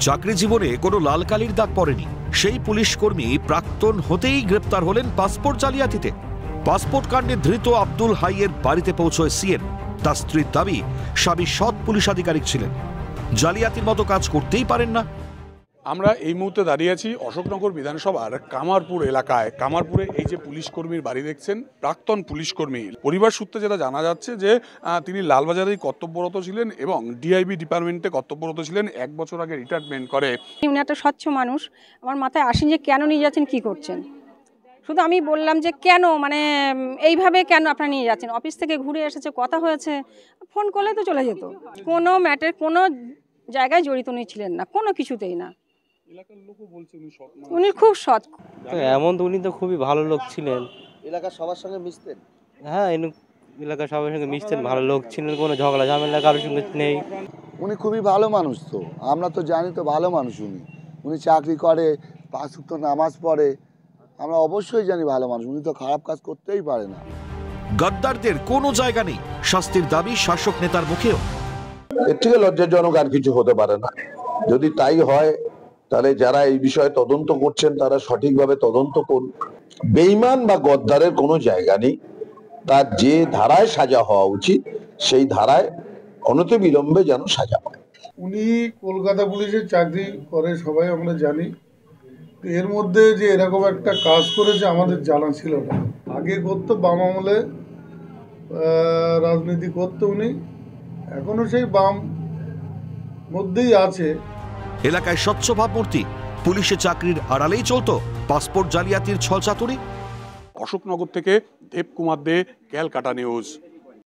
চাকরি জীবনে কোনো লাল কালির দাগ পড়েনি সেই পুলিশ কর্মী প্রাক্তন হতেই গ্রেপ্তার হলেন পাসপোর্ট জালিয়াতিতে। পাসপোর্ট কাণ্ডে ধৃত আব্দুল হাইয়ের বাড়িতে পৌঁছয় সিএন। তার স্ত্রীর দাবি স্বামী সৎ পুলিশ আধিকারিক ছিলেন, জালিয়াতির মতো কাজ করতেই পারেন না। আমরা এই মুহূর্তে দাঁড়িয়ে আছি অশোকনগর বিধানসভার কামারপুর এলাকায়। কামারপুরে এই যে পুলিশ কর্মীর বাড়ি দেখছেন, প্রাক্তন পুলিশ কর্মী। পরিবার সূত্রে যেটা জানা যাচ্ছে যে তিনি লালবাজারেই কর্তব্যরত ছিলেন এবং ডিআইবি ডিপার্টমেন্টে কর্তব্যরত ছিলেন। 1 বছর আগে রিটায়ারমেন্ট করে। উনি একটা স্বচ্ছ মানুষ, আমার মাথায় আসেন যে কেন নিয়ে যাচ্ছেন, কি করছেন। শুধু আমি বললাম যে কেন, মানে এইভাবে কেন আপনারা নিয়ে যাচ্ছেন। অফিস থেকে ঘুরে এসেছে, কথা হয়েছে, ফোন করলে তো চলে যেত। কোনো ম্যাটার, কোনো জায়গায় জড়িত উনি ছিলেন না, কোনো কিছুতেই না। উনি খুব সৎ। এমন তো উনি তো খুবই ভালো লোক ছিলেন, এলাকার সবার সঙ্গে মিশতেন। হ্যাঁ এলাকার সবার সঙ্গে মিশতেন, ভালো লোক ছিলেন, কোনো ঝগড়া ঝামেলা কারোর সঙ্গে নেই। উনি খুবই ভালো মানুষ, তো আমরা তো জানি তো ভালো মানুষ। উনি চাকরি করে, 5 ওয়াক্ত নামাজ পড়ে, আমরা অবশ্যই জানি ভালো মানুষ। উনি তো খারাপ কাজ করতেই পারে না। গদ্দারদের কোনো জায়গা নেই, শাস্তির দাবি শাসক নেতার মুখেও। এর থেকে লজ্জাজনক আর কিছু হতে পারে না। যদি তাই হয় তাহলে যারা এই বিষয়ে তদন্ত করছেন তারা সঠিকভাবে তদন্ত করুন। বেঈমান বা গদ্দারের কোনো জায়গা নেই। তার যে ধারায় সাজা হওয়া উচিত সেই ধারায় অনতিবিলম্বে যেন সাজা হয়। উনি কলকাতা পুলিশে চাকরি করে, সবাই আমরা জানি। এর মধ্যে যে এরকম একটা কাজ করেছে আমাদের জানা ছিল না। আগে করতো, বাম আমলে রাজনীতি করতো উনি, এখনো সেই বাম মধ্যেই আছে। এলাকায় স্বচ্ছ ভাবমূর্তি, পুলিশে চাকরির আড়ালেই চলতো পাসপোর্ট জালিয়াতির ছলচাতুরি। অশোকনগর থেকে দেবকুমার দে, ক্যালকাটা নিউজ।